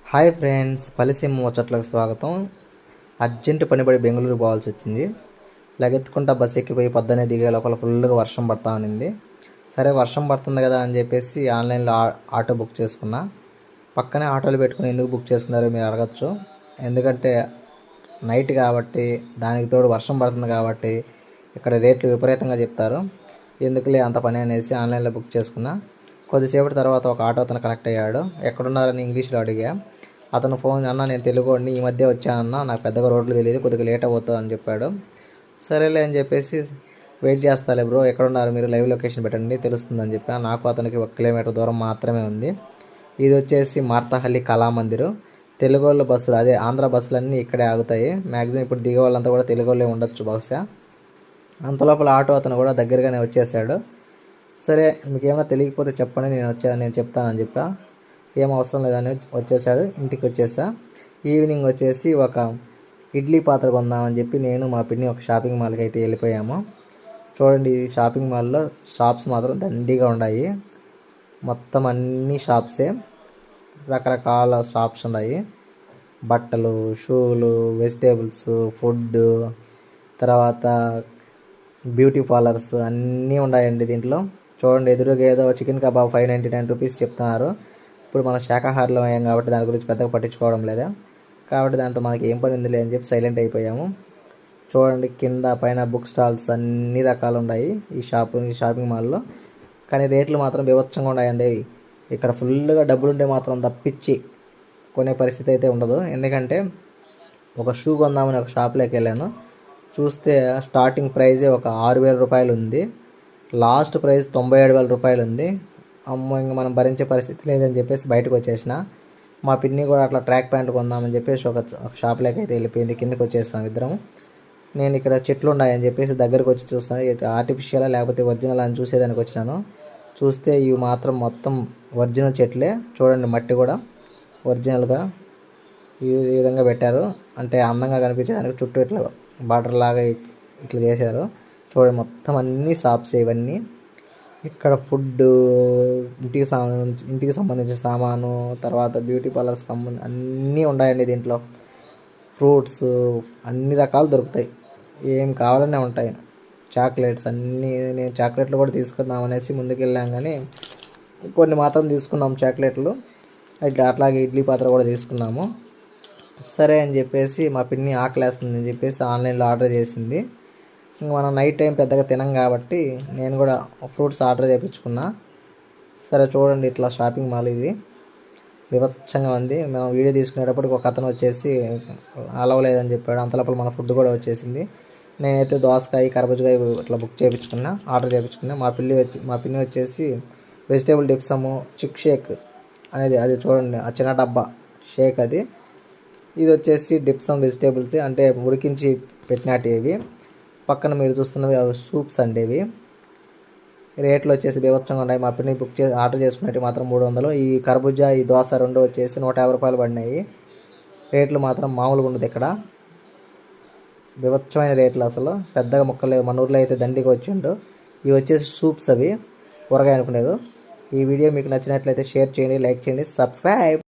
Hi friends, పలిసీమ ముచ్చట్లకు స్వాగతం. Urgent పనిపడి Bengaluru పోవాల్సి వచ్చింది. లగెత్తుకుంటా బస్సు ఎక్కిపోయి పొద్దున్నే దిగే లోపల ఫుల్గా వర్షం పడతా ఉన్నింది. సరే వర్షం పడుతుంది కదా అని చెప్పేసి ఆన్లైన్లో ఆటో బుక్ చేసుకున్నా. పక్కనే ఆటోలు పెట్టుకుని ఎందుకు బుక్ చేసుకున్నారో మీరు అడగచ్చు. ఎందుకంటే నైట్ కాబట్టి, దానికి తోడు వర్షం పడుతుంది కాబట్టి ఇక్కడ రేట్లు విపరీతంగా చెప్తారు. ఎందుకులే అంత పని అనేసి ఆన్లైన్లో బుక్ చేసుకున్నా. కొద్దిసేపటి తర్వాత ఒక ఆటో అతను కనెక్ట్ అయ్యాడు. ఎక్కడున్నారని ఇంగ్లీష్లో అడిగా. అతను ఫోన్, అన్న నేను తెలుగుని, ఈ మధ్య వచ్చానన్నా, నాకు పెద్దగా రోడ్లు తెలియదు, కొద్దిగా లేట్ అవుతుంది అని చెప్పాడు. సరేలే అని చెప్పేసి వెయిట్ చేస్తాలే బ్రో, ఎక్కడున్నారు మీరు, లైవ్ లొకేషన్ పెట్టండి తెలుస్తుందని చెప్పా. నాకు అతనికి 1 కిలోమీటర్ దూరం మాత్రమే ఉంది. ఇది వచ్చేసి మార్తహల్లి కళామందిరు. తెలుగు వాళ్ళ బస్సులు, అదే ఆంధ్ర బస్సులన్నీ ఇక్కడే ఆగుతాయి. మ్యాక్సిమం ఇప్పుడు దిగే వాళ్ళంతా కూడా తెలుగు వాళ్ళే ఉండొచ్చు బహుశా. అంతలోపల ఆటో అతను కూడా దగ్గరగానే వచ్చేసాడు. సరే మీకు ఏమైనా తెలియకపోతే చెప్పండి, నేను చెప్తానని చెప్పా. ఏం అవసరం లేదని వచ్చేసాడు. ఇంటికి వచ్చేసా. ఈవినింగ్ వచ్చేసి ఒక ఇడ్లీ పాత్ర కొందామని చెప్పి నేను మా పిన్ని ఒక షాపింగ్ మాల్కి అయితే వెళ్ళిపోయాము. చూడండి, ఈ షాపింగ్ మాల్లో షాప్స్ మాత్రం దండిగా ఉన్నాయి. మొత్తం అన్ని షాప్సే, రకరకాల షాప్స్ ఉన్నాయి. బట్టలు, షూలు, వెజిటేబుల్స్, ఫుడ్, తర్వాత బ్యూటీ పార్లర్స్ అన్నీ ఉన్నాయండి దీంట్లో. చూడండి, ఎదురుగా ఏదో చికెన్ కబాబ్ 599 రూపీస్ చెప్తున్నారు. ఇప్పుడు మనం శాకాహారులు అయ్యాం కాబట్టి దాని గురించి పెద్దగా పట్టించుకోవడం లేదా, కాబట్టి దాంతో మనకి ఏం పని ఉందిలే అని చెప్పి సైలెంట్ అయిపోయాము. చూడండి, కింద పైన బుక్ స్టాల్స్ అన్ని రకాలు ఉన్నాయి ఈ షాపింగ్ మాల్లో. కానీ రేట్లు మాత్రం బీభత్సంగా ఉన్నాయండి. ఇక్కడ ఫుల్గా డబ్బులుంటే మాత్రం తప్పించి కొనే పరిస్థితి అయితే ఉండదు. ఎందుకంటే ఒక షూ కొందామని ఒక షాప్లోకి వెళ్ళాను. చూస్తే స్టార్టింగ్ ప్రైజే ఒక 6,000 రూపాయలు ఉంది. లాస్ట్ ప్రైస్ 97,000 రూపాయలు ఉంది. అమ్మో, ఇంక మనం భరించే పరిస్థితి లేదని చెప్పేసి బయటకు వచ్చేసిన. మా పిన్ని కూడా అట్లా ట్రాక్ ప్యాంట్ కొందామని చెప్పేసి ఒక షాప్లోకి అయితే వెళ్ళిపోయింది. కిందకి వచ్చేస్తాం ఇద్దరం. నేను ఇక్కడ చెట్లు ఉన్నాయని చెప్పేసి దగ్గరకు వచ్చి చూస్తాను, ఆర్టిఫిషియలా లేకపోతే ఒరిజినల్ అని చూసేదానికి వచ్చినాను. చూస్తే ఇవి మాత్రం మొత్తం ఒరిజినల్ చెట్లే. చూడండి, మట్టి కూడా ఒరిజినల్గా ఈ విధంగా పెట్టారు. అంటే అందంగా కనిపించేదానికి చుట్టూ ఇట్లా బార్డర్ లాగా ఇట్లా చేశారు. చూడండి, మొత్తం అన్ని షాప్స్ ఇవన్నీ. ఇక్కడ ఫుడ్, ఇంటికి సంబంధించిన సామాను, తర్వాత బ్యూటీ పార్లర్స్ అన్నీ ఉన్నాయండి దీంట్లో. ఫ్రూట్స్ అన్ని రకాలు దొరుకుతాయి, ఏం కావాలనే ఉంటాయి. చాక్లెట్స్ అన్నీ, నేను చాక్లెట్లు కూడా తీసుకుందాం అనేసి ముందుకు వెళ్ళాం, కానీ కొన్ని మాత్రం తీసుకున్నాం చాక్లెట్లు. అట్లాగే ఇడ్లీ పాత్ర కూడా తీసుకున్నాము. సరే అని చెప్పేసి మా పిన్ని ఆకలేస్తుందని చెప్పేసి ఆన్లైన్లో ఆర్డర్ చేసింది. ఇంక మనం నైట్ టైం పెద్దగా తినం కాబట్టి నేను కూడా ఫ్రూట్స్ ఆర్డర్ చేయించుకున్నా. సరే చూడండి, ఇట్లా షాపింగ్ మాల్ ఇది వివత్సంగా ఉంది. మనం వీడియో తీసుకునేటప్పటికి ఒక అతను వచ్చేసి అలవలేదని చెప్పాడు. అంతలోపల మన ఫుడ్ కూడా వచ్చేసింది. నేనైతే దోసకాయ, కర్బూజకాయ ఇట్లా ఆర్డర్ చేయించుకున్నా. మా పిన్ని వచ్చేసి వెజిటేబుల్ డిప్సము, చిక్ షేక్ అనేది, అది చూడండి ఆ చిన్న డబ్బా షేక్ అది. ఇది వచ్చేసి డిప్సమ్ వెజిటేబుల్స్, అంటే ఉడికించి పెట్టినట్టు. పక్కన మీరు చూస్తున్నవి సూప్స్ అండి. ఇవి రేట్లు వచ్చేసి బీభత్సంగా ఉన్నాయి. మా పిన్ని ఆర్డర్ చేసుకున్నట్టు మాత్రం 300. ఈ కర్బూజా, ఈ దోశ రెండు వచ్చేసి 150 రూపాయలు పడినాయి. రేట్లు మాత్రం మామూలుగా ఉండదు ఇక్కడ, బీభత్సమైన రేట్లు అసలు. పెద్దగా ముక్కలు మన ఊర్లో అయితే దండిగా వచ్చిండు. ఇవి వచ్చేసి సూప్స్, అవి ఊరగాయ అనుకునేది. ఈ వీడియో మీకు నచ్చినట్లయితే షేర్ చేయండి, లైక్ చేయండి, సబ్స్క్రైబ్.